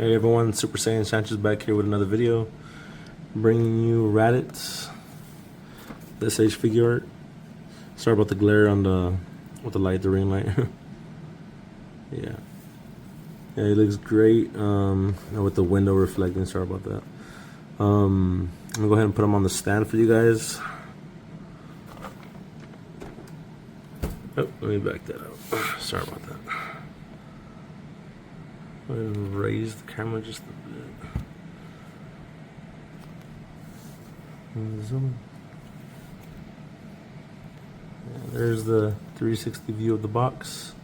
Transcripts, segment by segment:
Hey everyone, Super Saiyan Sanchez back here with another video, bringing you Raditz Shf Figuart. Sorry about the glare on with the light, the ring light. yeah, he looks great. With the window reflecting. Sorry about that. I'm gonna go ahead and put him on the stand for you guys. Oh, let me back that up. Sorry about that. Go ahead and raise the camera just a bit. And zoom. Yeah, there's the 360 view of the box.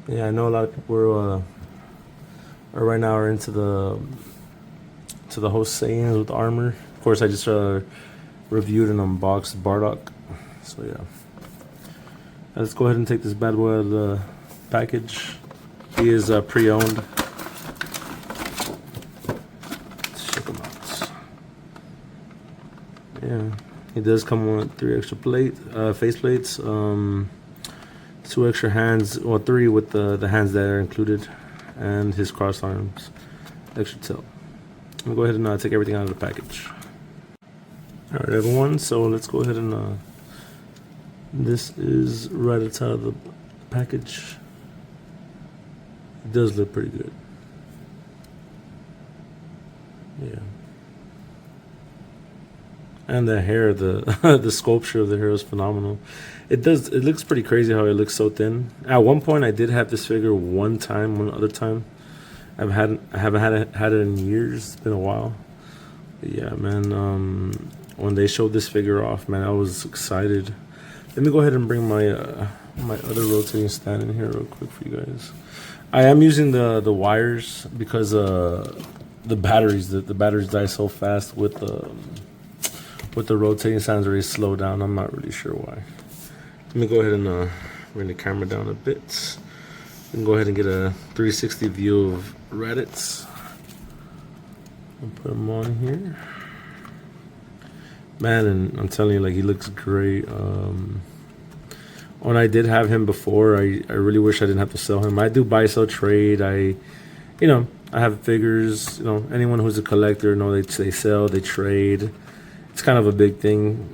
Yeah, I know a lot of people are right now are into the host Saiyans with armor. Of course, I just reviewed and unboxed Bardock. So yeah. Let's go ahead and take this bad boy out of the package. He is pre-owned. Let's check him out. Yeah, he does come with 3 extra face plates, 2 extra hands, well 3 with the hands that are included, and his crossed arms, extra tilt. I'm gonna go ahead and take everything out of the package. All right, everyone. So let's go ahead and. This is right outside of the package. It does look pretty good. Yeah. And the hair, the sculpture of the hair is phenomenal. It looks pretty crazy how it looks so thin. At one point I did have this figure one other time. I haven't had it in years. It's been a while. But yeah, man, when they showed this figure off, man, I was excited. Let me go ahead and bring my my other rotating stand in here real quick for you guys. I am using the wires because the batteries die so fast with the rotating stands already slow down. I'm not really sure why. Let me go ahead and bring the camera down a bit. We can go ahead and get a 360 view of Raditz. I'll put him on here. Man, and I'm telling you, like, he looks great. When I did have him before, I really wish I didn't have to sell him. I do buy, sell, trade. I have figures. Anyone who's a collector, they sell, they trade. It's kind of a big thing.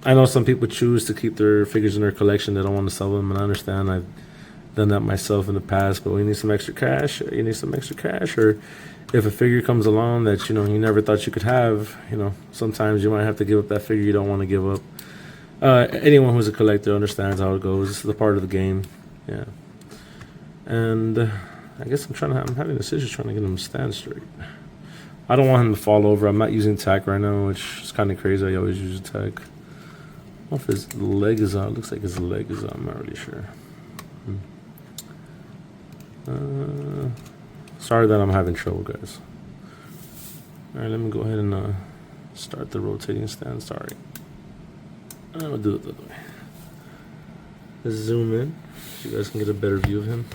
I know some people choose to keep their figures in their collection. They don't want to sell them, and I understand. I've done that myself in the past. But when you need some extra cash, or if a figure comes along that you never thought you could have, sometimes you might have to give up that figure you don't want to give up. Anyone who's a collector understands how it goes. It's the part of the game. Yeah. And I guess I'm having this issue trying to get him to stand straight. I don't want him to fall over. I'm not using tack right now, which is kind of crazy. I always use tack. I don't know if his leg is out. It looks like his leg is out. I'm not really sure. Sorry that I'm having trouble, guys. All right, let me go ahead and start the rotating stand. Sorry. I'm gonna do it the other way. Let's zoom in so you guys can get a better view of him.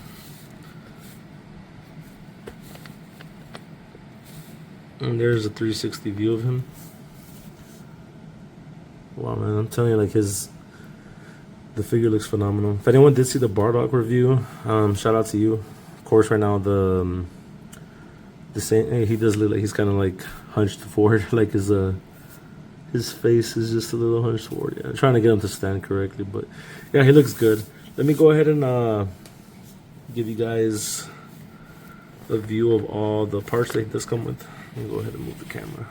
And there's a 360 view of him. Wow, man, I'm telling you, like, the figure looks phenomenal. If anyone did see the Bardock review, shout out to you. Of course, right now the same, he does look like he's kind of like hunched forward, like his face is just a little hunched forward. Yeah, I'm trying to get him to stand correctly, but yeah, he looks good. Let me go ahead and give you guys a view of all the parts that he does come with. Let me go ahead and move the camera.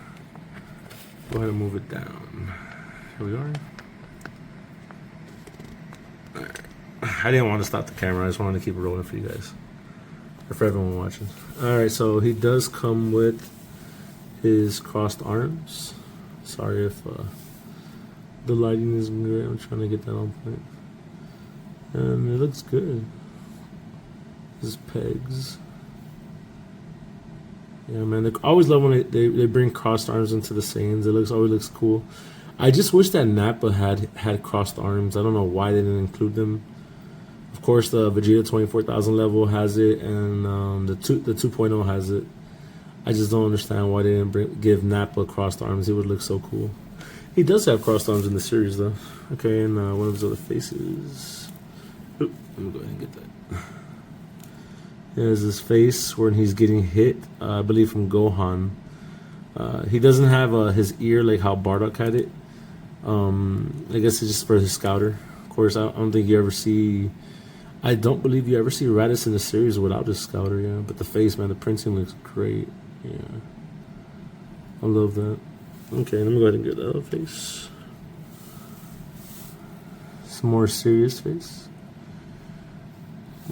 Go ahead and move it down. Here we are. All right. I didn't want to stop the camera. I just wanted to keep it rolling for you guys, or for everyone watching. All right, so he does come with his crossed arms. Sorry if the lighting isn't great. I'm trying to get that on point. And it looks good. His pegs. Yeah, man. I always love when they bring crossed arms into the Saiyans. It always looks cool. I just wish that Nappa had crossed arms. I don't know why they didn't include them. Of course, the Vegeta 24,000 level has it, and the 2.0 has it. I just don't understand why they didn't give Nappa crossed arms. It would look so cool. He does have crossed arms in the series, though. Okay, and one of his other faces. Oop, let me go ahead and get that. There's his face when he's getting hit, I believe from Gohan. He doesn't have his ear like how Bardock had it. I guess it's just for his scouter. Of course, I don't think you ever see. I don't believe you ever see Raditz in the series without his scouter. Yeah, but the face, man, the printing looks great. Yeah, I love that. Okay, let me go ahead and get the other face. Some more serious face.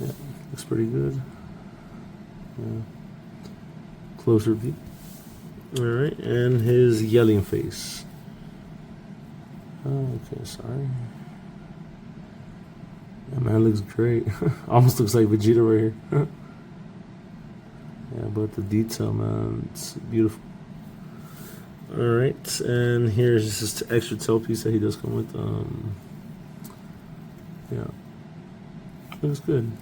Yeah, looks pretty good. Yeah. Closer view. Alright, and his yelling face. Oh, okay, sorry. Yeah, man, looks great. Almost looks like Vegeta right here. Yeah, but the detail, man, it's beautiful. Alright, and here's just the extra tail piece that he does come with. Yeah, looks good.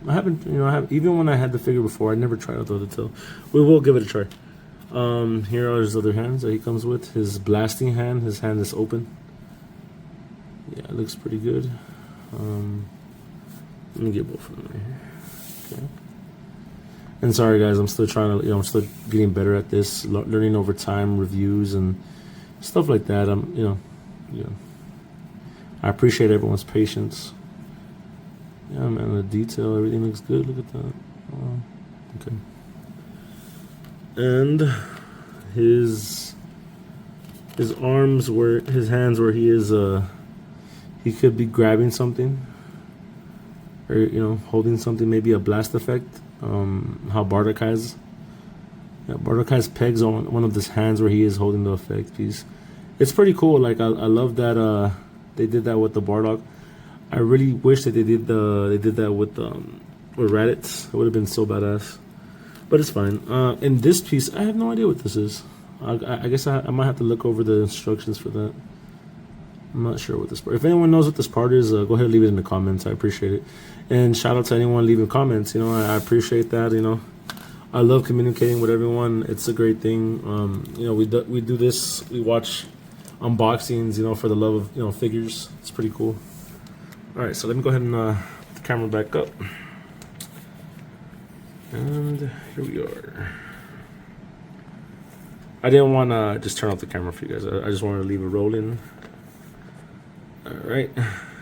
I haven't, even when I had the figure before, I never tried out the other tail. We will give it a try. Here are his other hands that he comes with. His blasting hand, his hand is open. Yeah, it looks pretty good. Let me get both of them right here. Okay. And sorry guys, I'm still trying to, I'm still getting better at this, learning over time, reviews and stuff like that. I appreciate everyone's patience. Yeah, man, the detail, everything looks good. Look at that. Okay. And his arms, his hands, where he is, he could be grabbing something, or holding something, maybe a blast effect. How Bardock has. Yeah, Bardock has pegs on one of his hands where he is holding the effect piece. It's pretty cool. Like I love that they did that with the Bardock. I really wish that they did that with Raditz. It would have been so badass. But it's fine. In this piece, I have no idea what this is. I guess I might have to look over the instructions for that. I'm not sure what this part. If anyone knows what this part is, go ahead and leave it in the comments. I appreciate it. And shout out to anyone leaving comments. I appreciate that. I love communicating with everyone. It's a great thing. We do this. We watch unboxings. For the love of figures. It's pretty cool. All right, so let me go ahead and put the camera back up. And here we are. I didn't want to just turn off the camera for you guys. I just wanted to leave it rolling. All right,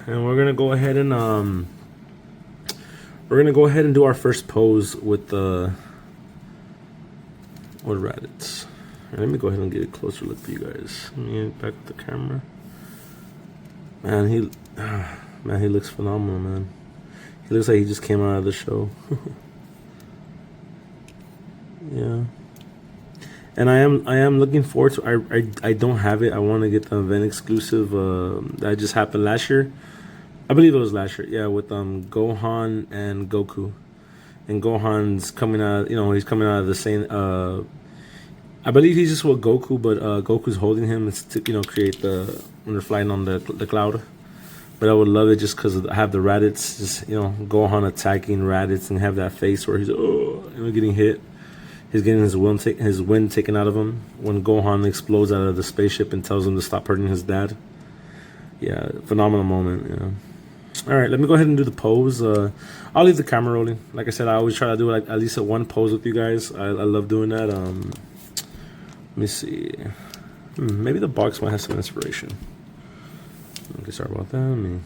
and we're gonna go ahead and do our first pose with Raditz. Right, let me go ahead and get a closer look for you guys. Let me get back with the camera. Man, he looks phenomenal, man. He looks like he just came out of the show. Yeah. And I am looking forward to. I don't have it. I want to get the event exclusive that just happened last year. I believe it was last year. Yeah, with Gohan and Goku. And Gohan's coming out. He's coming out of the same. I believe he's just with Goku, but Goku's holding him to create when they're flying on the cloud. But I would love it just because I have the Raditz, just Gohan attacking Raditz and have that face where he's getting hit. He's getting his wind taken out of him when Gohan explodes out of the spaceship and tells him to stop hurting his dad. Yeah, phenomenal moment. Yeah. All right, let me go ahead and do the pose. I'll leave the camera rolling. Like I said, I always try to do at least one pose with you guys. I love doing that. Let me see. Maybe the box might have some inspiration. Okay, sorry about that.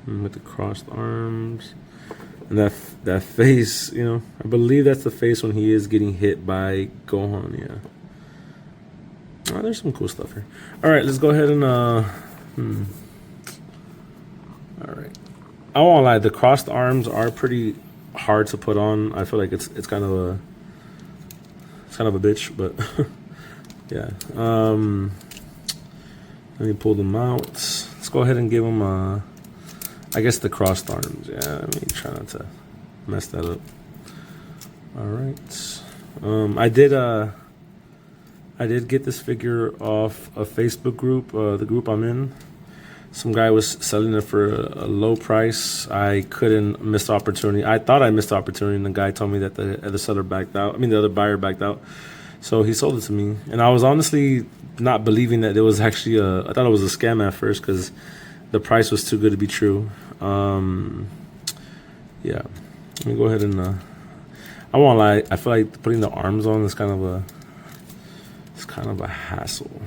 With the crossed arms. And that face, I believe that's the face when he is getting hit by Gohan, yeah. Oh, there's some cool stuff here. All right, let's go ahead and, all right. I won't lie, the crossed arms are pretty hard to put on. I feel like it's kind of a bitch, but yeah. Let me pull them out. Let's go ahead and give them I guess the crossed arms. Yeah, let me try not to mess that up. All right. I did get this figure off a Facebook group, the group I'm in. Some guy was selling it for a low price. I couldn't miss the opportunity. I thought I missed the opportunity, and the guy told me that the seller backed out. The other buyer backed out. So he sold it to me, and I was honestly not believing that it was actually I thought it was a scam at first because the price was too good to be true. Yeah. Let me go ahead and I won't lie, I feel like putting the arms on is kind of a hassle.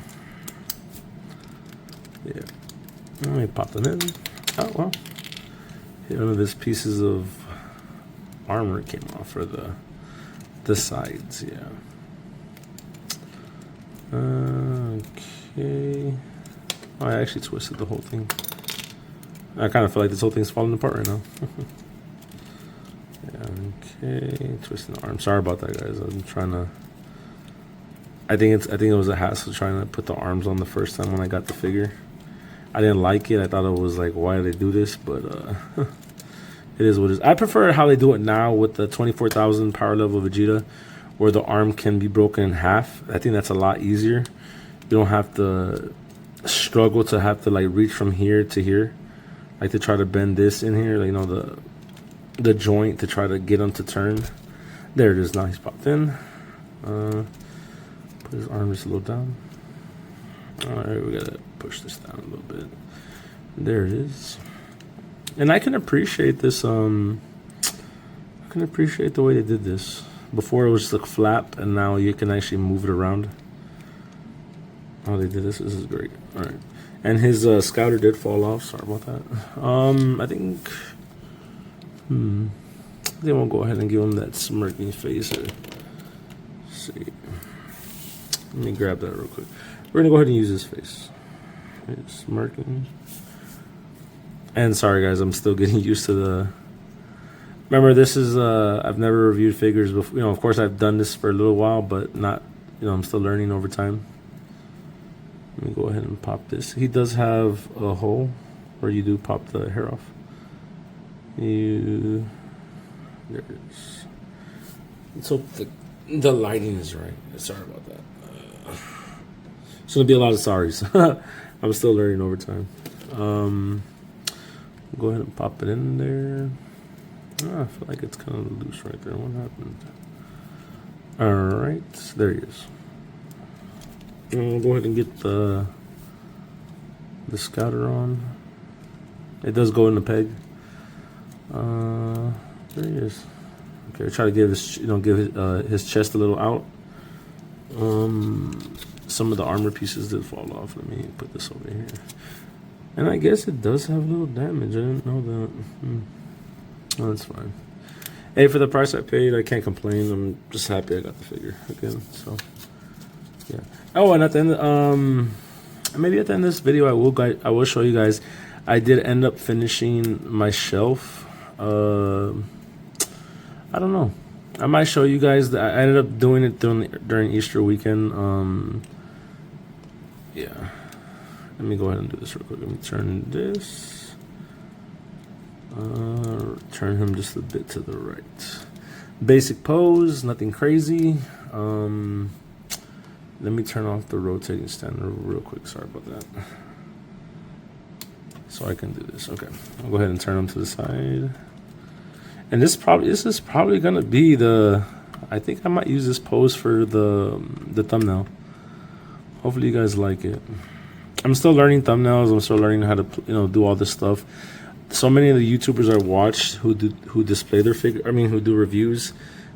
Yeah. Let me pop them in. Oh well. Here, one of these pieces of armor came off for the sides, yeah. Okay. Oh, I actually twisted the whole thing. I kind of feel like this whole thing's falling apart right now. Yeah, okay. Twisting the arm. Sorry about that, guys. I'm trying to. I think it was a hassle trying to put the arms on the first time when I got the figure. I didn't like it. I thought it was like, why do they do this? But it is what it is. I prefer how they do it now with the 24,000 power level Vegeta, where the arm can be broken in half. I think that's a lot easier. You don't have to struggle to have to like reach from here to here, like to try to bend this in here, like, you know, the joint to try to get him to turn. There it is. Now he's popped in. Put his arm just a little down. All right, we gotta push this down a little bit. There it is. And I can appreciate this. I can appreciate the way they did this. Before it was just like flap, and now you can actually move it around. Oh, they did this. This is great. All right, and his scouter did fall off. Sorry about that. I think. They won't go ahead and give him that smirking face. Let's see. Let me grab that real quick. We're gonna go ahead and use his face. It's smirking. And sorry guys, I'm still getting used to the. Remember, this is I've never reviewed figures before. You know, of course I've done this for a little while, but not. You know, I'm still learning over time. Let me go ahead and pop this. He does have a hole where you do pop the hair off. There it is. Let's hope the lighting is right. Sorry about that. It's gonna be a lot of sorries. I'm still learning over time. Go ahead and pop it in there. I feel like it's kind of loose right there. What happened? All right, there he is. I'll go ahead and get the scouter on. It does go in the peg. There he is. Okay, try to give his chest a little out. Some of the armor pieces did fall off. Let me put this over here. And I guess it does have a little damage. I didn't know that. Oh, that's fine. Hey, for the price I paid, I can't complain. I'm just happy I got the figure again. So, yeah. Oh, and at the end, maybe at the end of this video, I will show you guys. I did end up finishing my shelf. I don't know. I might show you guys that I ended up doing it during Easter weekend. Yeah. Let me go ahead and do this real quick. Let me turn this. Turn him just a bit to the right. Basic pose, nothing crazy. Let me turn off the rotating stand real quick. Sorry about that. So I can do this. Okay. I'll go ahead and turn him to the side. And this is probably gonna be I think I might use this pose for the thumbnail. Hopefully you guys like it. I'm still learning thumbnails. I'm still learning how to do all this stuff. So many of the YouTubers I watch who display their figure. I mean, who do reviews.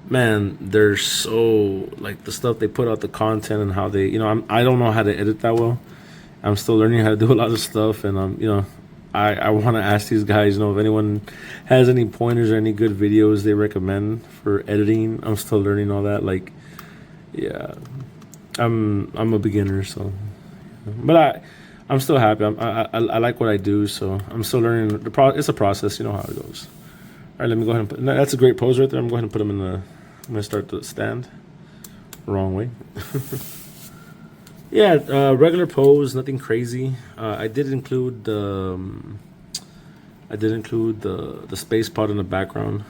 Man, they're so like the stuff they put out, the content and how they. I don't know how to edit that well. I'm still learning how to do a lot of stuff, and I want to ask these guys, if anyone has any pointers or any good videos they recommend for editing. I'm still learning all that. Like, yeah, I'm a beginner, so, but I'm still happy. I like what I do, so I'm still learning. It's a process, you know how it goes. All right, let me go ahead and that's a great pose right there. I'm going to put them in I'm going to start the stand. Wrong way. Yeah, regular pose, nothing crazy. I did include the space pod in the background.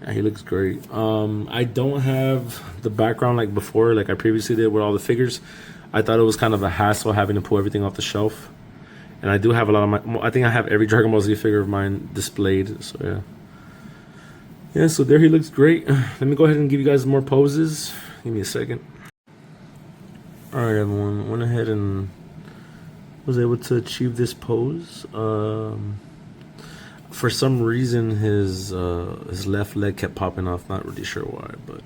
Yeah, he looks great. I don't have the background like before, like I previously did with all the figures. I thought it was kind of a hassle having to pull everything off the shelf. And I do have a lot of I think I have every Dragon Ball Z figure of mine displayed. So yeah. Yeah, so there he looks great. Let me go ahead and give you guys more poses. Give me a second. Alright everyone, went ahead and was able to achieve this pose. for some reason his left leg kept popping off. Not really sure why, but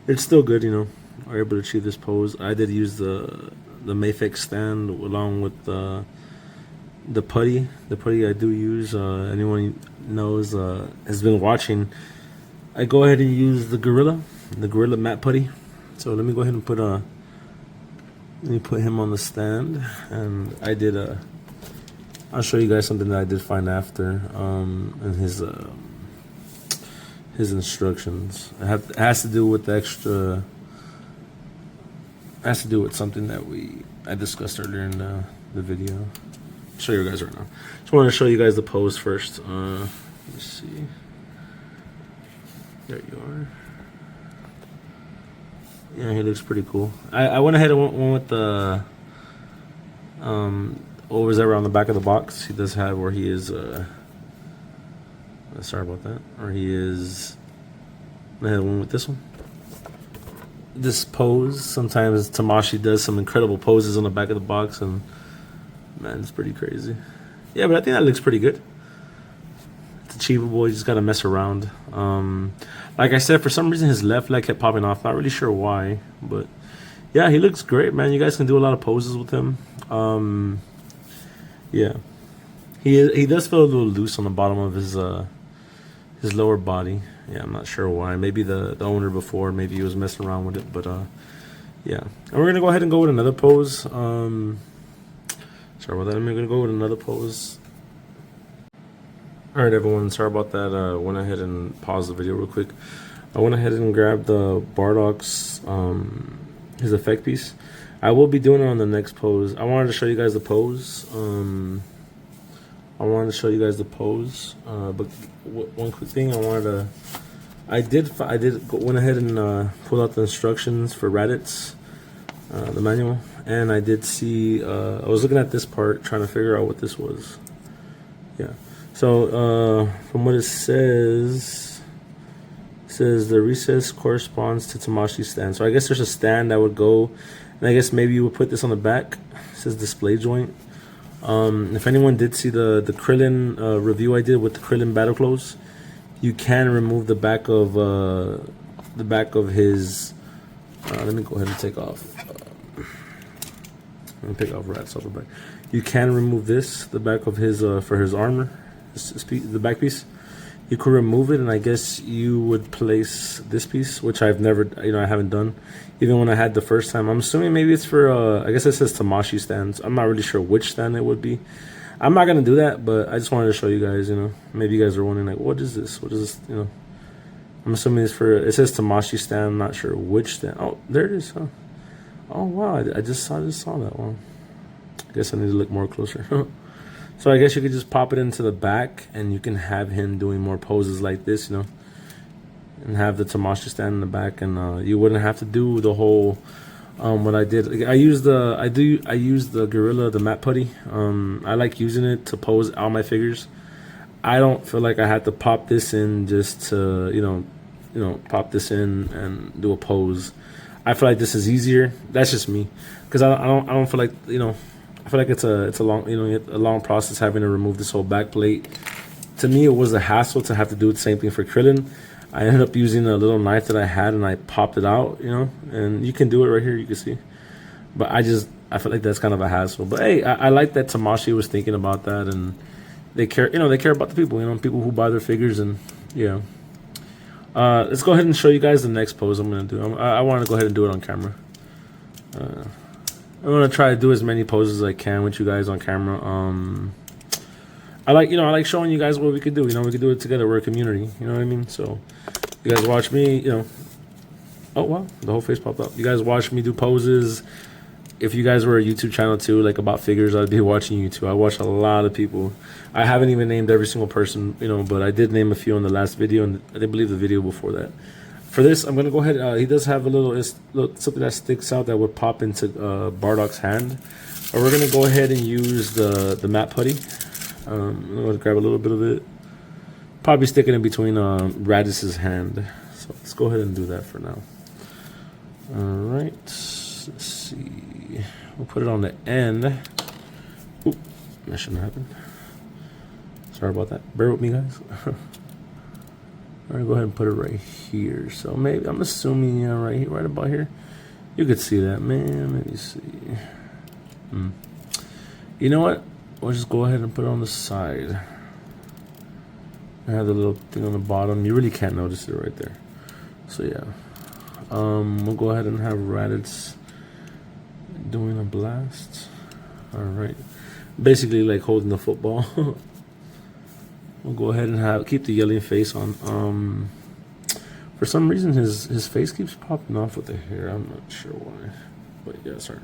it's still good, you know. Are able to achieve this pose. I did use the Mayfix stand along with the putty. The putty I do use. Anyone knows has been watching. I go ahead and use the Gorilla matte putty. So let me go ahead and put him on the stand, and I did I'll show you guys something that I did find after in his instructions. It has to do with the extra. It has to do with something that I discussed earlier in the video. I'll show you guys right now. Just want to show you guys the pose first. Let's see. There you are. Yeah, he looks pretty cool. I went ahead and went with the what was ever on the back of the box. He does have where he is. Sorry about that. Or he is. I went ahead and went with this one. This pose. Sometimes Tamashii does some incredible poses on the back of the box, and man, it's pretty crazy. Yeah, but I think that looks pretty good. It's achievable. You just gotta mess around. Like I said, for some reason his left leg kept popping off. Not really sure why, but yeah, he looks great, man. You guys can do a lot of poses with him. Yeah, he does feel a little loose on the bottom of his lower body. Yeah, I'm not sure why. Maybe the owner before, maybe he was messing around with it, but yeah. And we're gonna go ahead and go with another pose. Sorry about that. I'm gonna go with another pose. Alright everyone, sorry about that. Went ahead and paused the video real quick. I went ahead and grabbed the Bardock's his effect piece. I will be doing it on the next pose. I wanted to show you guys the pose. But one quick thing I went ahead and pulled out the instructions for Raditz, the manual, and I did see. I was looking at this part, trying to figure out what this was. Yeah. So from what it says the recess corresponds to Tamashii's stand. So I guess there's a stand that would go, and I guess maybe you would put this on the back. It says display joint. If anyone did see the Krillin review I did with the Krillin battle clothes, you can remove the back of his. Let me go ahead and take off. Let me pick off rats off the back. You can remove the back of his for his armor. The back piece, you could remove it, and I guess you would place this piece, which I've never, I haven't done, even when I had the first time. I'm assuming maybe it's for, I guess it says Tamashii stands. I'm not really sure which stand it would be. I'm not gonna do that, but I just wanted to show you guys. Maybe you guys are wondering like, what is this? What is this? I'm assuming it's for. It says Tamashii stand. I'm not sure which stand. Oh, there it is. Huh? Oh wow, I just saw that one. I guess I need to look more closer. So I guess you could just pop it into the back, and you can have him doing more poses like this, and have the Tamashii stand in the back, and you wouldn't have to do the whole what I did. I use the Gorilla, the matte putty. I like using it to pose all my figures. I don't feel like I had to pop this in just to pop this in and do a pose. I feel like this is easier. That's just me, because I don't feel like I feel like it's a long process having to remove this whole back plate. To me, it was a hassle to have to do the same thing for Krillin. I ended up using a little knife that I had, and I popped it out, and you can do it right here, you can see. But I feel like that's kind of a hassle. But hey, I like that Tamashii was thinking about that, and they care about the people, people who buy their figures, and yeah. Let's go ahead and show you guys the next pose I'm gonna do. I want to go ahead and do it on camera. I'm gonna try to do as many poses as I can with you guys on camera. I like showing you guys what we could do. We could do it together. We're a community. You know what I mean? So you guys watch me. Oh wow, the whole face popped up. You guys watch me do poses. If you guys were a YouTube channel too, like about figures, I'd be watching you too. I watch a lot of people. I haven't even named every single person, but I did name a few in the last video, and I did believe the video before that. For this, I'm gonna go ahead. He does have a little something that sticks out that would pop into Bardock's hand. But we're gonna go ahead and use the matte putty. I'm gonna grab a little bit of it. Probably stick it in between Raditz's hand. So let's go ahead and do that for now. All right. Let's see. We'll put it on the end. Oop, that shouldn't happen. Sorry about that. Bear with me, guys. All right, go ahead and put it right here. So maybe I'm assuming right here, right about here. You could see that, man. Let me see. You know what? We'll just go ahead and put it on the side. I have the little thing on the bottom. You really can't notice it right there. So yeah, we'll go ahead and have Raditz doing a blast. All right, basically like holding the football. We'll go ahead and keep the yelling face on. For some reason, his face keeps popping off with the hair. I'm not sure why, but yeah, sorry.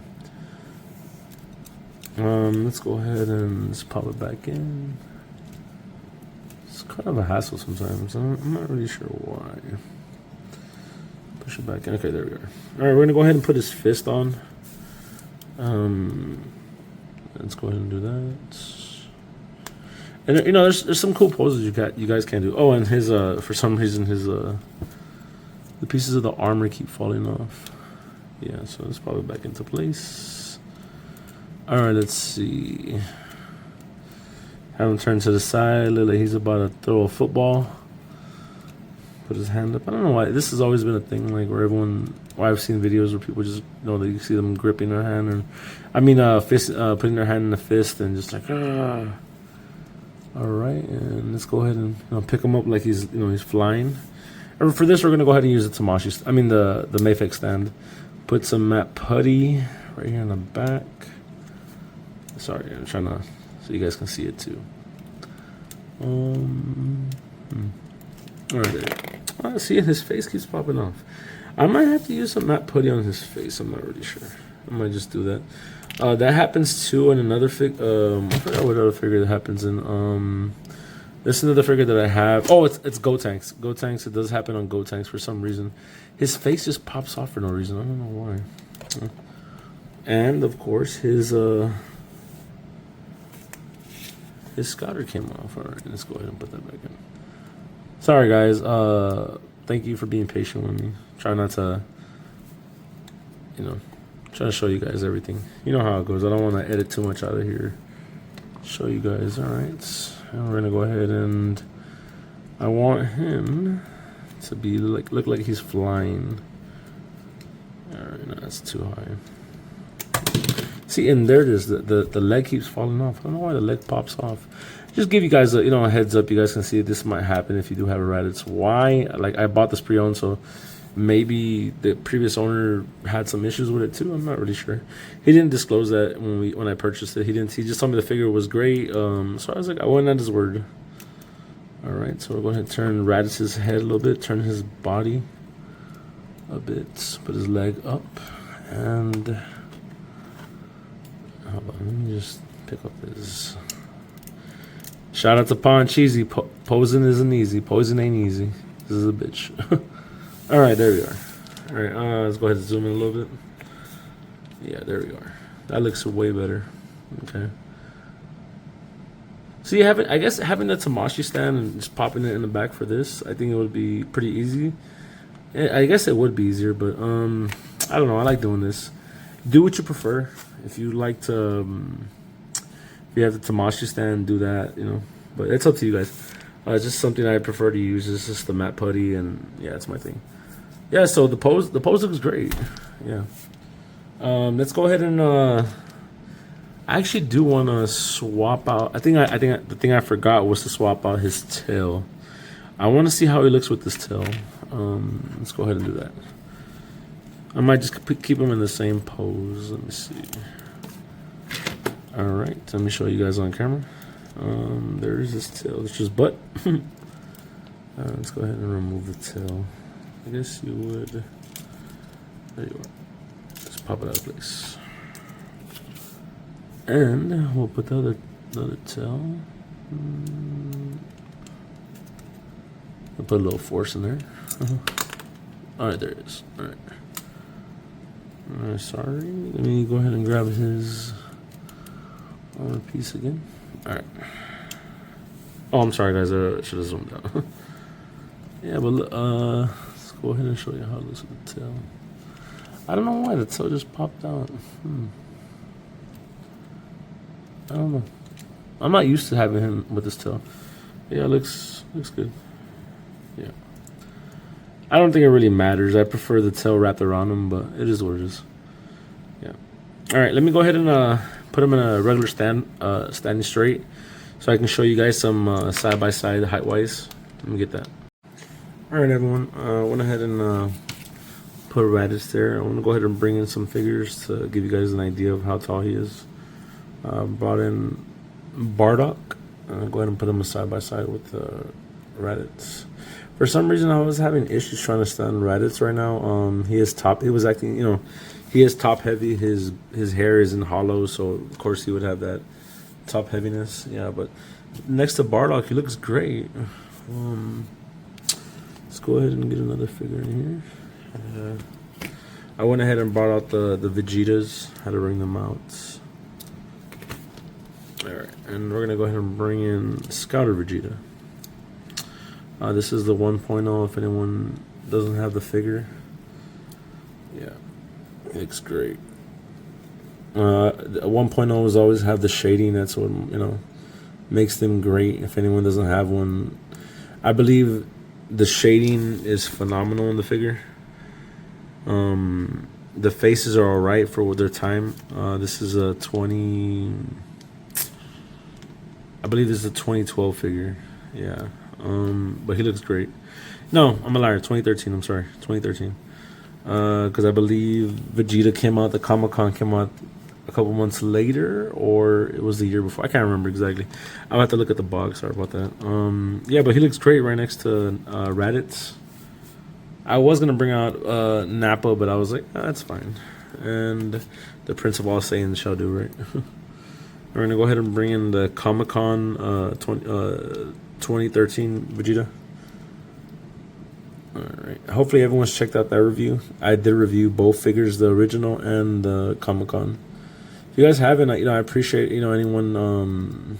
Let's go ahead and just pop it back in. It's kind of a hassle sometimes. I'm not really sure why. Push it back in. Okay, there we are. All right, we're gonna go ahead and put his fist on. Let's go ahead and do that. And you know, there's some cool poses you guys can do. Oh, and his for some reason his the pieces of the armor keep falling off. Yeah, so let's pop it back into place. All right, let's see. Have him turn to the side. Look like he's about to throw a football. Put his hand up. I don't know why. This has always been a thing, like where I've seen videos where people just, you know, you see them gripping their hand, and I mean, putting their hand in a fist and just like, ah. All right, and let's go ahead and pick him up like he's flying. And for this, we're gonna go ahead and use the Tamashi. I mean the Mayfix stand. Put some matte putty right here in the back. Sorry, I'm trying to so you guys can see it too. All right, see, his face keeps popping off. I might have to use some matte putty on his face. I'm not really sure. I might just do that. That happens too in another fig. I forgot what other figure that happens in. This is another figure that I have. Oh, it's Gotenks. Gotenks. It does happen on Gotenks for some reason. His face just pops off for no reason. I don't know why. And of course his scatter came off. All right, let's go ahead and put that back in. Sorry guys. Thank you for being patient with me. Try not to, trying to show you guys everything. You know how it goes. I don't want to edit too much out of here. Show you guys. All right, and we're gonna go ahead and I want him to be look like he's flying. All right, no, that's too high. See, and there it is. The leg keeps falling off. I don't know why the leg pops off. Just give you guys a heads up. You guys can see this might happen if you do have a Raditz. Why? Like, I bought this pre-owned, so maybe the previous owner had some issues with it too. I'm not really sure. He didn't disclose that when I purchased it. He just told me the figure was great. So I was like, I went at his word. All right, so we're going to turn Raditz's head a little bit, turn his body a bit, put his leg up, and hold on, let me just pick up his. Shout out to Pon Cheesy. Posing isn't easy. Posing ain't easy. This is a bitch. All right, there we are. All right, let's go ahead and zoom in a little bit. Yeah, there we are. That looks way better. Okay. See, I guess having the Tamashi stand and just popping it in the back for this, I think it would be pretty easy. I guess it would be easier, but I don't know. I like doing this. Do what you prefer. If you like to, if you have the Tamashi stand, do that. But it's up to you guys. It's just something I prefer to use. It's just the matte putty, and yeah, it's my thing. Yeah, so the pose looks great. Yeah. Let's go ahead and I actually do want to swap out. I think the thing I forgot was to swap out his tail. I want to see how he looks with this tail. Let's go ahead and do that. I might just keep him in the same pose. Let me see. All right, let me show you guys on camera. There's his tail. It's just butt. Let's go ahead and remove the tail. I guess you would. There you are. Just pop it out of place. And we'll put the other tail. I'll put a little force in there. All right, there it is. All right. All right, sorry. Let me go ahead and grab his other piece again. All right. Oh, I'm sorry, guys. I should have zoomed out. Yeah, but let's go ahead and show you how it looks with the tail. I don't know why the tail just popped out. I don't know. I'm not used to having him with his tail. Yeah, looks good. Yeah. I don't think it really matters. I prefer the tail wrapped around him, but it is what it is. Yeah. All right, let me go ahead and put him in a regular standing straight, so I can show you guys some side by side height wise. Let me get that. All right, everyone. Went ahead and put Raditz there. I want to go ahead and bring in some figures to give you guys an idea of how tall he is. Brought in Bardock. Go ahead and put him side by side with Raditz. For some reason, I was having issues trying to stand Raditz right now. He is top. It was acting, he is top heavy. His hair is in hollow, so of course he would have that top heaviness. Yeah, but next to Bardock, he looks great. Let's go ahead and get another figure in here. I went ahead and brought out the Vegetas. Had to bring them out. Alright, and we're gonna go ahead and bring in Scouter Vegeta. This is the 1.0 if anyone doesn't have the figure. Yeah, it looks great. 1.0s always have the shading. That's what makes them great. If anyone doesn't have one, I believe the shading is phenomenal in the figure. The faces are alright for their time. This is a 20. I believe this is a 2012 figure. Yeah. But he looks great. No, I'm a liar. 2013. I'm sorry. 2013. Because I believe Vegeta came out. The Comic-Con came out a couple months later, or it was the year before. I can't remember exactly. I'll have to look at the box. Sorry about that. Yeah, but he looks great right next to Raditz. I was gonna bring out Nappa, but I was like, that's fine. And the Prince of All Saiyans shall do, right? We're gonna go ahead and bring in the Comic-Con 2013 Vegeta. Alright. Hopefully everyone's checked out that review. I did review both figures, the original and the Comic-Con. If you guys haven't, I appreciate anyone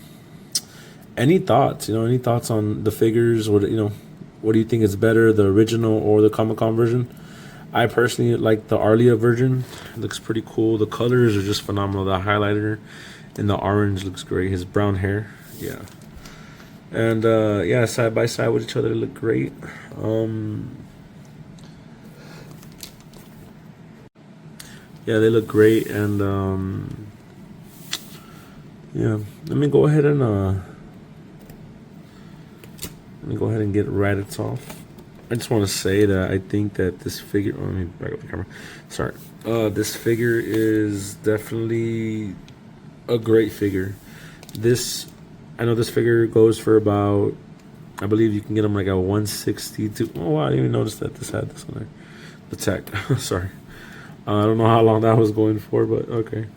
any thoughts, any thoughts on the figures, what do you think is better, the original or the Comic-Con version? I personally like the Arlia version. It looks pretty cool. The colors are just phenomenal. The highlighter and the orange looks great. His brown hair, yeah. And yeah, side by side with each other, they look great. Yeah, they look great. And yeah, let me go ahead and get Raditz off. I just want to say that I think that this figure. Let me back up the camera. Sorry. This figure is definitely a great figure. I know this figure goes for about, I believe you can get them like a 162. Oh wow, I didn't even notice that this had this on there. The tech. Sorry. I don't know how long that was going for, but okay.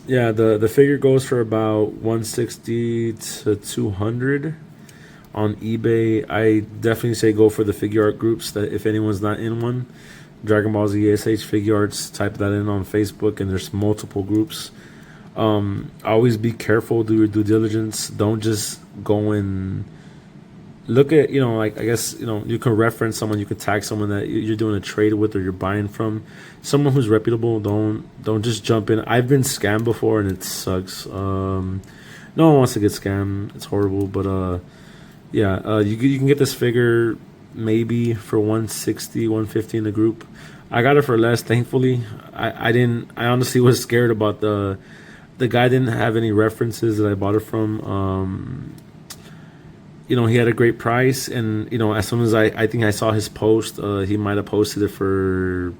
Yeah, the figure goes for about 160 to 200 on eBay. I definitely say go for the Figuart groups. That if anyone's not in one, Dragon Ball Z SH Figuarts, type that in on Facebook, and there's multiple groups. Always be careful, do your due diligence. Don't just go and look at, like, I guess, you can reference someone, you can tag someone that you're doing a trade with or you're buying from. Someone who's reputable. Don't just jump in. I've been scammed before and it sucks. No one wants to get scammed. It's horrible, but yeah, you can get this figure maybe for 160, 150 in the group. I got it for less, thankfully. I honestly was scared about the guy didn't have any references that I bought it from. He had a great price, and as soon as I think I saw his post, he might have posted it for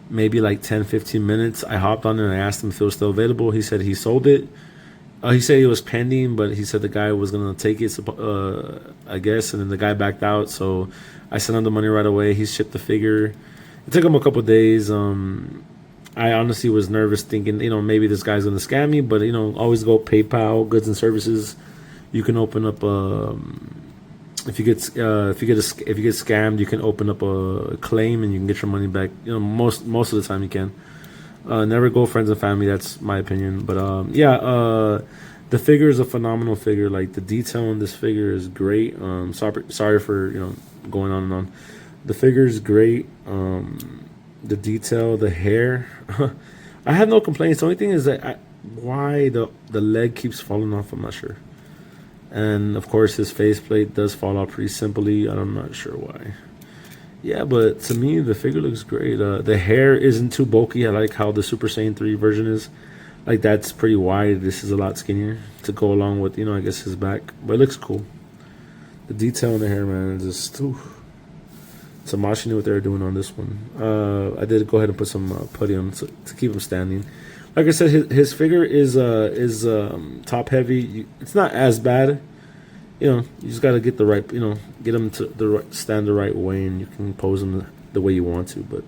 maybe like 10-15 minutes. I hopped on it and I asked him if it was still available. He said he sold it. He said it was pending, but he said the guy was gonna take it, I guess, and then the guy backed out. So I sent him the money right away. He shipped the figure. It took him a couple days. I honestly was nervous, thinking, maybe this guy's gonna scam me. But always go PayPal, goods and services. You can open up if you get scammed, you can open up a claim and you can get your money back. Most of the time you can. Never go friends and family. That's my opinion. But yeah, the figure is a phenomenal figure. Like, the detail in this figure is great. Sorry for going on and on. The figure is great. The detail, the hair. I have no complaints. The only thing is that why the leg keeps falling off, I'm not sure. And of course his faceplate does fall off pretty simply. I'm not sure why. Yeah, but to me the figure looks great. The hair isn't too bulky. I like how the Super Saiyan 3 version is. Like, that's pretty wide. This is a lot skinnier to go along with, I guess his back. But it looks cool. The detail in the hair, man, is just Tamashi knew what they were doing on this one. I did go ahead and put some putty on to keep him standing. Like I said, his figure is top heavy. It's not as bad. You just got to get the right, get him to stand the right way, and you can pose him the way you want to. But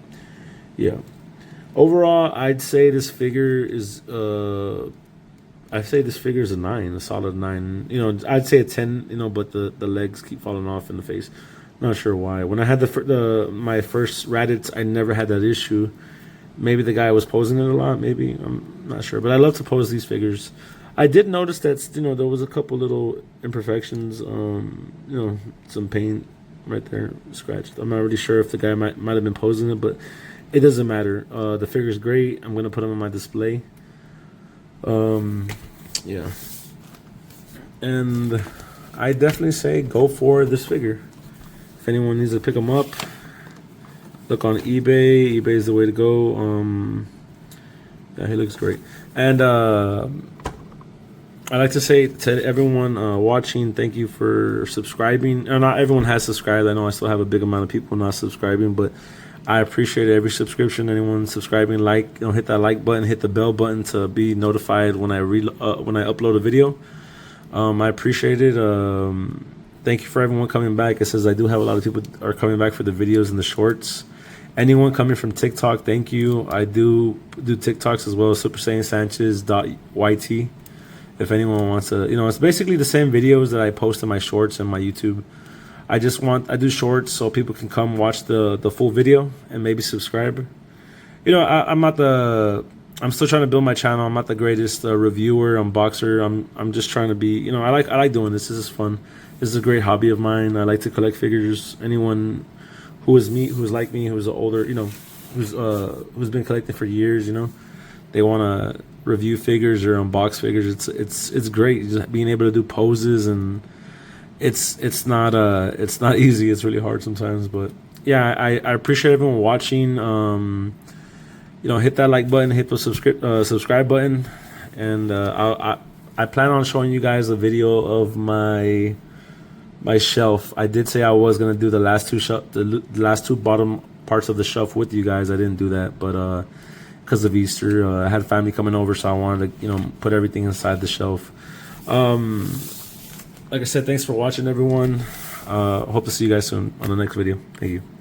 yeah, overall, I'd say this figure is a 9, a solid 9. I'd say a 10. But the legs keep falling off in the face. Not sure why. When I had my first Raditz, I never had that issue. Maybe the guy was posing it a lot. Maybe, I'm not sure. But I love to pose these figures. I did notice that there was a couple little imperfections. Some paint right there, scratched. I'm not really sure if the guy might have been posing it, but it doesn't matter. The figure's great. I'm gonna put him on my display. Yeah. And I definitely say go for this figure. If anyone needs to pick them up, look on eBay. eBay is the way to go. Yeah, he looks great. And I'd like to say to everyone watching, thank you for subscribing. Not everyone has subscribed. I know I still have a big amount of people not subscribing, but I appreciate every subscription. Anyone subscribing, hit that like button, hit the bell button to be notified when I upload a video. I appreciate it. Thank you for everyone coming back. It says I do have a lot of people are coming back for the videos and the shorts. Anyone coming from TikTok, thank you. I do TikToks as well, Super Saiyan Sanchez.yt. If anyone wants to, it's basically the same videos that I post in my shorts and my YouTube. I do shorts so people can come watch the full video and maybe subscribe. I'm still trying to build my channel. I'm not the greatest reviewer, unboxer. I'm just trying to be, I like doing this. This is fun. This is a great hobby of mine. I like to collect figures. Anyone who's like me, who's older, who's been collecting for years, they want to review figures or unbox figures. It's great just being able to do poses, and it's not easy. It's really hard sometimes, but yeah, I appreciate everyone watching. Hit that like button, hit the subscribe button, and I plan on showing you guys a video of my shelf. I did say I was gonna do the last two bottom parts of the shelf with you guys. I didn't do that, but because of Easter, I had family coming over, so I wanted to put everything inside the shelf. Like I said, thanks for watching, everyone. Hope to see you guys soon on the next video. Thank you.